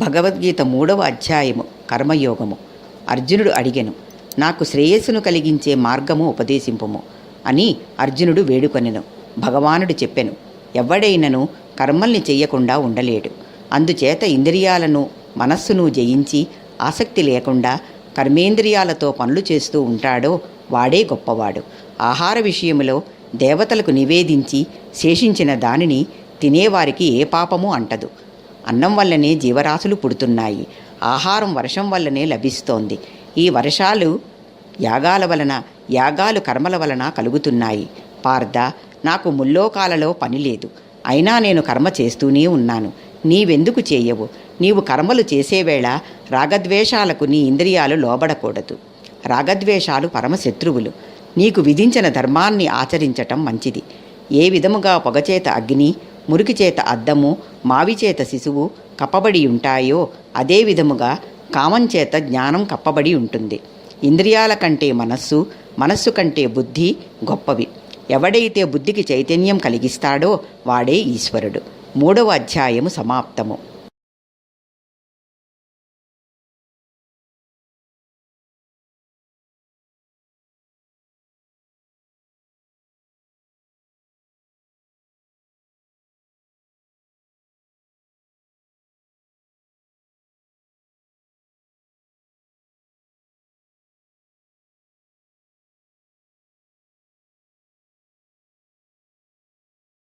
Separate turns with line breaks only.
భగవద్గీత 3వ అధ్యాయము కర్మయోగము. అర్జునుడు అడిగెను, నాకు శ్రేయస్సును కలిగించే మార్గము ఉపదేశింపుము అని అర్జునుడు వేడుకొనెను. భగవానుడు చెప్పెను, ఎవడైనను కర్మల్ని చెయ్యకుండా ఉండలేడు. అందుచేత ఇంద్రియాలను మనస్సును జయించి ఆసక్తి లేకుండా కర్మేంద్రియాలతో పనులు చేస్తూ ఉంటాడో వాడే గొప్పవాడు. ఆహార విషయంలో దేవతలకు నివేదించి శేషించిన దానిని తినేవారికి ఏ పాపము అంటదు. అన్నం వల్లనే జీవరాశులు పుడుతున్నాయి. ఆహారం వర్షం వల్లనే లభిస్తోంది. ఈ వర్షాలు యాగాల వలన, యాగాలు కర్మల వలన కలుగుతున్నాయి. పార్థ, నాకు ముల్లోకాలలో పని లేదు, అయినా నేను కర్మ చేస్తూనే ఉన్నాను. నీవెందుకు చేయవు? నీవు కర్మలు చేసేవేళ రాగద్వేషాలకు నీ ఇంద్రియాలు లోబడకూడదు. రాగద్వేషాలు పరమశత్రువులు. నీకు విధించిన ధర్మాన్ని ఆచరించటం మంచిది. ఏ విధముగా పొగచేత అగ్ని, మురికి చేత అద్దము, మావిచేత శిశువు కప్పబడి ఉంటాయో అదే విధముగా కామం చేత జ్ఞానం కప్పబడి ఉంటుంది. ఇంద్రియాల కంటే మనస్సు, మనస్సు కంటే బుద్ధి గొప్పవి. ఎవడైతే బుద్ధికి చైతన్యం కలిగిస్తాడో వాడే ఈశ్వరుడు. 3వ అధ్యాయము సమాప్తము.